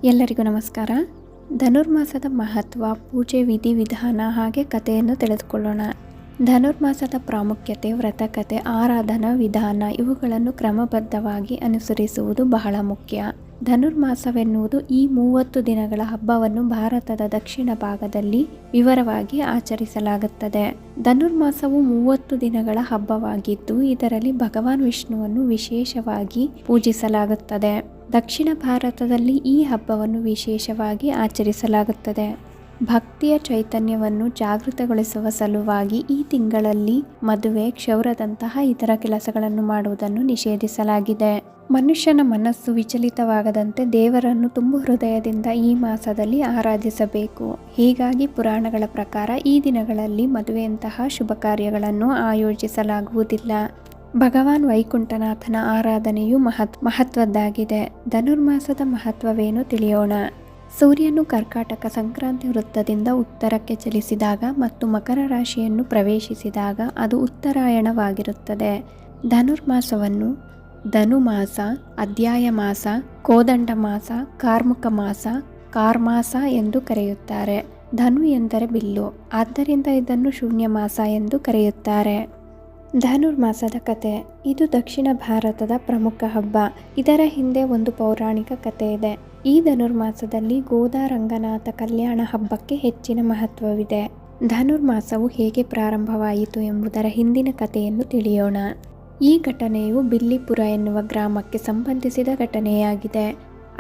ಎಲ್ಲರಿಗೂ ನಮಸ್ಕಾರ. ಧನುರ್ಮಾಸದ ಮಹತ್ವ, ಪೂಜೆ ವಿಧಿವಿಧಾನ ಹಾಗೆ ಕಥೆಯನ್ನು ತಿಳಿದುಕೊಳ್ಳೋಣ. ಧನುರ್ಮಾಸದ ಪ್ರಾಮುಖ್ಯತೆ, ವ್ರತಕಥೆ, ಆರಾಧನಾ ವಿಧಾನ ಇವುಗಳನ್ನು ಕ್ರಮಬದ್ಧವಾಗಿ ಅನುಸರಿಸುವುದು ಬಹಳ ಮುಖ್ಯ. ಧನುರ್ಮಾಸವೆನ್ನುವುದು ಈ 30 ದಿನಗಳ ಹಬ್ಬವನ್ನು ಭಾರತದ ದಕ್ಷಿಣ ಭಾಗದಲ್ಲಿ ವಿವರವಾಗಿ ಆಚರಿಸಲಾಗುತ್ತದೆ. ಧನುರ್ಮಾಸವು 30 ದಿನಗಳ ಹಬ್ಬವಾಗಿದ್ದು ಇದರಲ್ಲಿ ಭಗವಾನ್ ವಿಷ್ಣುವನ್ನು ವಿಶೇಷವಾಗಿ ಪೂಜಿಸಲಾಗುತ್ತದೆ. ದಕ್ಷಿಣ ಭಾರತದಲ್ಲಿ ಈ ಹಬ್ಬವನ್ನು ವಿಶೇಷವಾಗಿ ಆಚರಿಸಲಾಗುತ್ತದೆ. ಭಕ್ತಿಯ ಚೈತನ್ಯವನ್ನು ಜಾಗೃತಗೊಳಿಸುವ ಸಲುವಾಗಿ ಈ ತಿಂಗಳಲ್ಲಿ ಮದುವೆ, ಕ್ಷೌರದಂತಹ ಇತರ ಕೆಲಸಗಳನ್ನು ಮಾಡುವುದನ್ನು ನಿಷೇಧಿಸಲಾಗಿದೆ. ಮನುಷ್ಯನ ಮನಸ್ಸು ವಿಚಲಿತವಾಗದಂತೆ ದೇವರನ್ನು ತುಂಬು ಹೃದಯದಿಂದ ಈ ಮಾಸದಲ್ಲಿ ಆರಾಧಿಸಬೇಕು. ಹೀಗಾಗಿ ಪುರಾಣಗಳ ಪ್ರಕಾರ ಈ ದಿನಗಳಲ್ಲಿ ಮದುವೆಯಂತಹ ಶುಭ ಕಾರ್ಯಗಳನ್ನು ಆಯೋಜಿಸಲಾಗುವುದಿಲ್ಲ. ಭಗವಾನ್ ವೈಕುಂಠನಾಥನ ಆರಾಧನೆಯು ಮಹತ್ವದ್ದಾಗಿದೆ. ಧನುರ್ಮಾಸದ ಮಹತ್ವವೇನು ತಿಳಿಯೋಣ. ಸೂರ್ಯನು ಕರ್ಕಾಟಕ ಸಂಕ್ರಾಂತಿ ವೃತ್ತದಿಂದ ಉತ್ತರಕ್ಕೆ ಚಲಿಸಿದಾಗ ಮತ್ತು ಮಕರ ರಾಶಿಯನ್ನು ಪ್ರವೇಶಿಸಿದಾಗ ಅದು ಉತ್ತರಾಯಣವಾಗಿರುತ್ತದೆ. ಧನುರ್ಮಾಸವನ್ನು ಧನುಮಾಸ, ಅಧ್ಯಾಯ ಮಾಸ, ಕೋದಂಡ ಮಾಸ, ಕಾರ್ಮುಕ ಮಾಸ, ಕಾರ್ಮಾಸ ಎಂದು ಕರೆಯುತ್ತಾರೆ. ಧನು ಎಂದರೆ ಬಿಲ್ಲು, ಆದ್ದರಿಂದ ಇದನ್ನು ಶೂನ್ಯ ಮಾಸ ಎಂದು ಕರೆಯುತ್ತಾರೆ. ಧನುರ್ಮಾಸದ ಕಥೆ. ಇದು ದಕ್ಷಿಣ ಭಾರತದ ಪ್ರಮುಖ ಹಬ್ಬ. ಇದರ ಹಿಂದೆ ಒಂದು ಪೌರಾಣಿಕ ಕಥೆ ಇದೆ. ಈ ಧನುರ್ಮಾಸದಲ್ಲಿ ಗೋದಾ ರಂಗನಾಥ ಕಲ್ಯಾಣ ಹಬ್ಬಕ್ಕೆ ಹೆಚ್ಚಿನ ಮಹತ್ವವಿದೆ. ಧನುರ್ಮಾಸವು ಹೇಗೆ ಪ್ರಾರಂಭವಾಯಿತು ಎಂಬುದರ ಹಿಂದಿನ ಕಥೆಯನ್ನು ತಿಳಿಯೋಣ. ಈ ಘಟನೆಯು ಬಿಲ್ಲಿಪುರ ಎನ್ನುವ ಗ್ರಾಮಕ್ಕೆ ಸಂಬಂಧಿಸಿದ ಘಟನೆಯಾಗಿದೆ.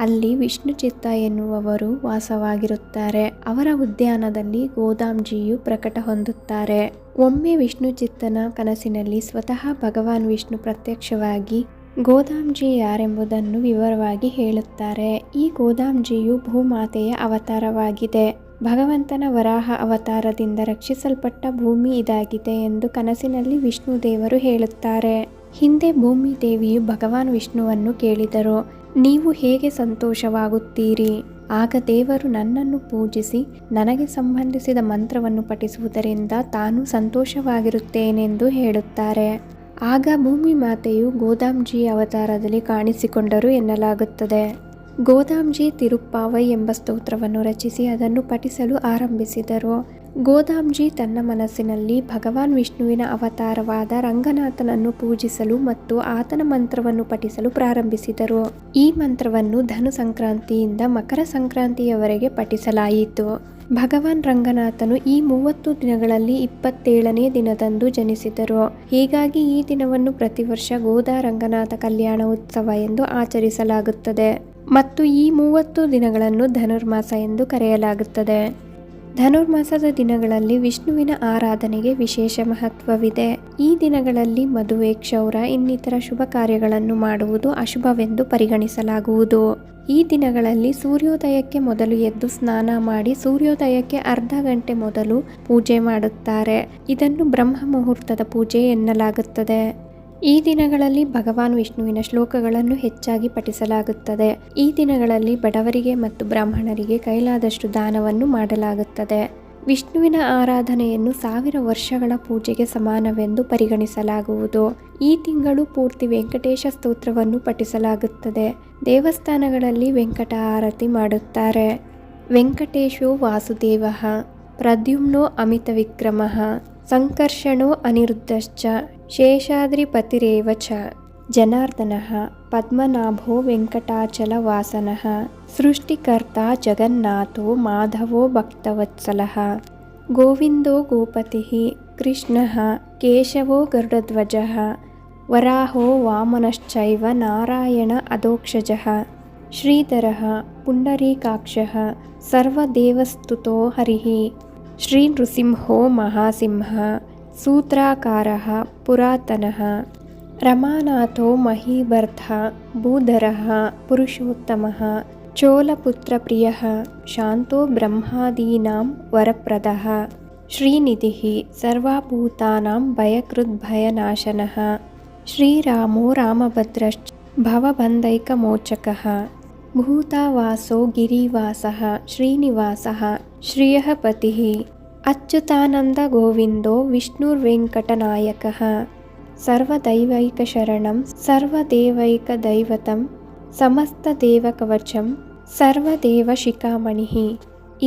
ಅಲ್ಲಿ ವಿಷ್ಣುಚಿತ್ತ ಎನ್ನುವವರು ವಾಸವಾಗಿರುತ್ತಾರೆ. ಅವರ ಉದ್ಯಾನದಲ್ಲಿ ಗೋದಾಂಜಿಯು ಪ್ರಕಟ ಹೊಂದುತ್ತಾರೆ. ಒಮ್ಮೆ ವಿಷ್ಣುಚಿತ್ತನ ಕನಸಿನಲ್ಲಿ ಸ್ವತಃ ಭಗವಾನ್ ವಿಷ್ಣು ಪ್ರತ್ಯಕ್ಷವಾಗಿ ಗೋದಾಂಜಿ ಯಾರೆಂಬುದನ್ನು ವಿವರವಾಗಿ ಹೇಳುತ್ತಾರೆ. ಈ ಗೋದಾಂಜಿಯು ಭೂಮಾತೆಯ ಅವತಾರವಾಗಿದೆ. ಭಗವಂತನ ವರಾಹ ಅವತಾರದಿಂದ ರಕ್ಷಿಸಲ್ಪಟ್ಟ ಭೂಮಿ ಇದಾಗಿದೆ ಎಂದು ಕನಸಿನಲ್ಲಿ ವಿಷ್ಣು ದೇವರು ಹೇಳುತ್ತಾರೆ. ಹಿಂದೆ ಭೂಮಿ ದೇವಿಯು ಭಗವಾನ್ ವಿಷ್ಣುವನ್ನು ಕೇಳಿದರು, ನೀವು ಹೇಗೆ ಸಂತೋಷವಾಗುತ್ತೀರಿ? ಆಗ ದೇವರು ನನ್ನನ್ನು ಪೂಜಿಸಿ ನನಗೆ ಸಂಬಂಧಿಸಿದ ಮಂತ್ರವನ್ನು ಪಠಿಸುವುದರಿಂದ ತಾನು ಸಂತೋಷವಾಗಿರುತ್ತೇನೆಂದು ಹೇಳುತ್ತಾರೆ. ಆಗ ಭೂಮಿ ಮಾತೆಯು ಗೋದಾಂಜಿ ಅವತಾರದಲ್ಲಿ ಕಾಣಿಸಿಕೊಂಡರು ಎನ್ನಲಾಗುತ್ತದೆ. ಗೋದಾಂಜಿ ತಿರುಪ್ಪಾವೈ ಎಂಬ ಸ್ತೋತ್ರವನ್ನು ರಚಿಸಿ ಅದನ್ನು ಪಠಿಸಲು ಆರಂಭಿಸಿದರು. ಗೋದಾಂಜಿ ತನ್ನ ಮನಸ್ಸಿನಲ್ಲಿ ಭಗವಾನ್ ವಿಷ್ಣುವಿನ ಅವತಾರವಾದ ರಂಗನಾಥನನ್ನು ಪೂಜಿಸಲು ಮತ್ತು ಆತನ ಮಂತ್ರವನ್ನು ಪಠಿಸಲು ಪ್ರಾರಂಭಿಸಿದರು. ಈ ಮಂತ್ರವನ್ನು ಧನು ಸಂಕ್ರಾಂತಿಯಿಂದ ಮಕರ ಸಂಕ್ರಾಂತಿಯವರೆಗೆ ಪಠಿಸಲಾಯಿತು. ಭಗವಾನ್ ರಂಗನಾಥನು ಈ 30 ದಿನಗಳಲ್ಲಿ 27ನೇ ದಿನದಂದು ಜನಿಸಿದರು. ಹೀಗಾಗಿ ಈ ದಿನವನ್ನು ಪ್ರತಿ ವರ್ಷ ಗೋದಾ ರಂಗನಾಥ ಕಲ್ಯಾಣ ಉತ್ಸವ ಎಂದು ಆಚರಿಸಲಾಗುತ್ತದೆ ಮತ್ತು ಈ 30 ದಿನಗಳನ್ನು ಧನುರ್ಮಾಸ ಎಂದು ಕರೆಯಲಾಗುತ್ತದೆ. ಧನುರ್ಮಾಸದ ದಿನಗಳಲ್ಲಿ ವಿಷ್ಣುವಿನ ಆರಾಧನೆಗೆ ವಿಶೇಷ ಮಹತ್ವವಿದೆ. ಈ ದಿನಗಳಲ್ಲಿ ಮದುವೆ, ಕ್ಷೌರ ಇನ್ನಿತರ ಶುಭ ಕಾರ್ಯಗಳನ್ನು ಮಾಡುವುದು ಅಶುಭವೆಂದು ಪರಿಗಣಿಸಲಾಗುವುದು. ಈ ದಿನಗಳಲ್ಲಿ ಸೂರ್ಯೋದಯಕ್ಕೆ ಮೊದಲು ಎದ್ದು ಸ್ನಾನ ಮಾಡಿ ಸೂರ್ಯೋದಯಕ್ಕೆ ಅರ್ಧ ಗಂಟೆ ಮೊದಲು ಪೂಜೆ ಮಾಡುತ್ತಾರೆ. ಇದನ್ನು ಬ್ರಹ್ಮ ಮುಹೂರ್ತದ ಪೂಜೆ ಎನ್ನಲಾಗುತ್ತದೆ. ಈ ದಿನಗಳಲ್ಲಿ ಭಗವಾನ್ ವಿಷ್ಣುವಿನ ಶ್ಲೋಕಗಳನ್ನು ಹೆಚ್ಚಾಗಿ ಪಠಿಸಲಾಗುತ್ತದೆ. ಈ ದಿನಗಳಲ್ಲಿ ಬಡವರಿಗೆ ಮತ್ತು ಬ್ರಾಹ್ಮಣರಿಗೆ ಕೈಲಾದಷ್ಟು ದಾನವನ್ನು ಮಾಡಲಾಗುತ್ತದೆ. ವಿಷ್ಣುವಿನ ಆರಾಧನೆಯನ್ನು 1000 ವರ್ಷಗಳ ಪೂಜೆಗೆ ಸಮಾನವೆಂದು ಪರಿಗಣಿಸಲಾಗುವುದು. ಈ ತಿಂಗಳು ಪೂರ್ತಿ ವೆಂಕಟೇಶ ಸ್ತೋತ್ರವನ್ನು ಪಠಿಸಲಾಗುತ್ತದೆ. ದೇವಸ್ಥಾನಗಳಲ್ಲಿ ವೆಂಕಟ ಆರತಿ ಮಾಡುತ್ತಾರೆ. ವೆಂಕಟೇಶೋ ವಾಸುದೇವಃ, ಪ್ರದ್ಯುಮ್ನೋ ಅಮಿತ ವಿಕ್ರಮಃ, ಸಂಕರ್ಷಣೋ ಅನಿರುದ್ಧಶ್ಚ, ಶೇಷಾದ್ರಿಪತಿರೇವ ಚ, ಜನಾರ್ದನಃ ಪದ್ಮನಾಭೋ ವೆಂಕಟಾಚಲ ವಾಸನಃ, ಸೃಷ್ಟಿಕರ್ತ ಜಗನ್ನಾಥೋ ಮಾಧವೋ ಭಕ್ತವತ್ಸಲಃ, ಗೋವಿಂದೋ ಗೋಪತಿಃ, ಕೃಷ್ಣಃ ಕೇಶವೋ ಗರುಡಧ್ವಜಃ, ವರಾಹೋ ವಾಮನಶ್ಚೈವ ನಾರಾಯಣ ಅಧೋಕ್ಷಜಃ, ಶ್ರೀಧರಃ ಪುಂಡರೀಕಾಕ್ಷಃ, ಸರ್ವದೇವಸ್ತುತೋ ಹರಿಃ, ಶ್ರೀ ನೃಸಿಂಹೋ ಮಹಾಸಿಂಹ, ಸೂತ್ರಾಕಾರಃ ಪುರಾತನಃ, ರಮಾನಾಥೋ ಮಹೀಭರ್ತ, ಭೂಧರಃ ಪುರುಷೋತ್ತಮಃ, ಚೋಲಪುತ್ರಪ್ರಿಯಃ, ಶಾಂತೋ ಬ್ರಹ್ಮಾದೀನಾಂ ವರಪ್ರದಃ, ಶ್ರೀನಿಧಿಃ ಸರ್ವಭೂತಾನಾಂ ಭಯಕೃದ್ಭಯನಾಶನಃ, ಶ್ರೀರಾಮೋ ರಾಮಭದ್ರಶ್ಚ ಭವಬಂಧೈಕಮೋಚಕಃ, ಭೂತಾವಾಸೋ ಗಿರಿವಾಸಃ ಶ್ರೀನಿವಾಸಃ ಶ್ರಿಯಃ ಪತಿಃ, ಅಚ್ಯುತಾನಂದ ಗೋವಿಂದೋ ವಿಷ್ಣುರ್ವೆಂಕಟನಾಯಕಃ, ಸರ್ವದೈವೈಕಶರಣಂ ಸರ್ವದೇವೈಕದೈವತಂ, ಸಮಸ್ತದೇವಕವಚಂ ಸರ್ವದೇವಶಿಖಾಮಣಿಃ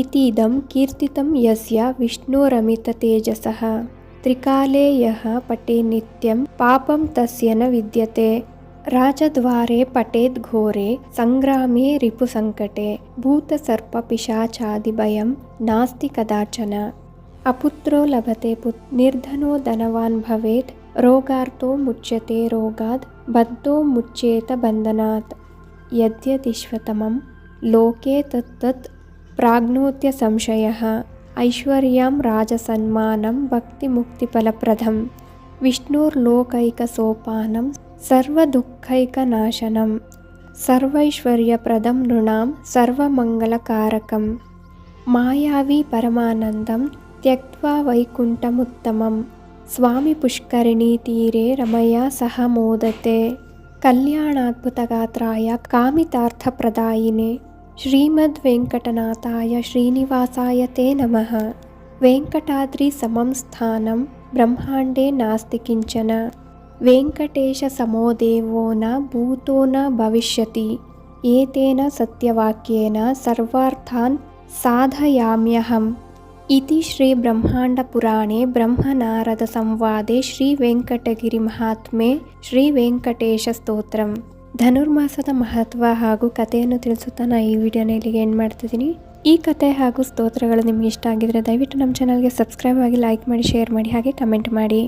ಇತೀದಂ ಕೀರ್ತಿತಂ ಯಸ್ಯ ವಿಷ್ಣುರಮಿತತೇಜಸಃ ತ್ರಿಕಾಲೇ ಯಃ ಪಠೇನ್ನಿತ್ಯಂ ಪಾಪಂ ತಸ್ಯ ನ ವಿದ್ಯತೆ ರಾಜದ್ವಾರೆ ಪಠೇದ್ ಘೋರೆ ಸಂಗ್ರಾಮೇ ರಿಪುಸಂಕಟೆ ಭೂತಸರ್ಪಪಿಶಾಚಾದಿಭಯಂ ನಾಸ್ತಿ ಕದಾಚನ ಅಪುತ್ರೋ ಲಭತೆ ನಿರ್ಧನೋ ಧನವಾನ್ ಭವೇತ್ ರೋಗಾರ್ಥೋ ಮುಚ್ಯತೆ ರೋಗಾದ್ ಬದ್ಧೋ ಮುಚ್ಯೇತ ಬಂಧನಾತ್ ಯದ್ಯದಿಶ್ವತಮಂ ಲೋಕೆ ತತ್ತತ್ ಪ್ರಾಜ್ಞೋತ್ಯ ಸಂಶಯಃ ಐಶ್ವರ್ಯಂ ರಾಜಸನ್ಮಾನಂ ಭಕ್ತಿಮುಕ್ತಿಫಲಪ್ರದಂ ವಿಷ್ಣುರ್ಲೋಕೈಕಸೋಪಾನಂ ಸರ್ವದುಃಖೈಕನಾಶನಂ ಸರ್ವೈಶ್ವರ್ಯಪ್ರದಂ ನೃಣಾಂ ಸರ್ವಮಂಗಲಕಾರಕಂ ಮಾಯಾವಿ ಪರಮಾನಂದಂ ತ್ಯಕ್ತ್ವಾ ವೈಕುಂಠಮುತ್ತಮಂ ಸ್ವಾಮಿ ಪುಷ್ಕರಿಣೀ ತೀರೆ ರಮಯಾ ಸಹ ಮೋದತೆ ಕಲ್ಯಾಣಾದ್ಭುತಗಾತ್ರಾಯ ಕಾಮಿತಾರ್ಥಪ್ರದಾಯಿನೇ ಶ್ರೀಮದ್ ವೆಂಕಟನಾಥಾಯ ಶ್ರೀನಿವಾಸಾಯ ತೇ ನಮಃ. ವೆಂಕಟಾದ್ರಿ ಸಮಂ ಸ್ಥಾನಂ ಬ್ರಹ್ಮಾಂಡೇ ನಾಸ್ತಿ ಕಿಂಚನ ವೆಂಕಟೇಶ ಸಮೋ ದೇವೋ ನ ಭೂತೋ ನ ಭವಿಷ್ಯತಿ ಏತೇನ ಸತ್ಯವಾಕ್ಯೇನ ಸರ್ವಾರ್ಥಾನ್ ಸಾಧಯಾಮ್ಯಹಂ ಇತಿ ಶ್ರೀ ಬ್ರಹ್ಮಾಂಡ ಪುರಾಣೇ ಬ್ರಹ್ಮನಾರದ ಸಂವಾದೆ ಶ್ರೀ ವೆಂಕಟಗಿರಿ ಮಹಾತ್ಮೆ ಶ್ರೀ ವೆಂಕಟೇಶ ಸ್ತೋತ್ರಂ. ಧನುರ್ಮಾಸದ ಮಹತ್ವ ಹಾಗೂ ಕಥೆಯನ್ನು ತಿಳಿಸುತ್ತಾ ನಾನು ಈ ವಿಡಿಯೋನ ಇಲ್ಲಿಗೆ ಎಂಡ್ ಮಾಡ್ತಿದ್ದೀನಿ. ಈ ಕಥೆ ಹಾಗೂ ಸ್ತೋತ್ರಗಳು ನಿಮ್ಗೆ ಇಷ್ಟ ಆಗಿದ್ರೆ ದಯವಿಟ್ಟು ನಮ್ಮ ಚಾನಲ್ಗೆ ಸಬ್ಸ್ಕ್ರೈಬ್ ಆಗಿ, ಲೈಕ್ ಮಾಡಿ, ಶೇರ್ ಮಾಡಿ, ಹಾಗೆ ಕಮೆಂಟ್ ಮಾಡಿ.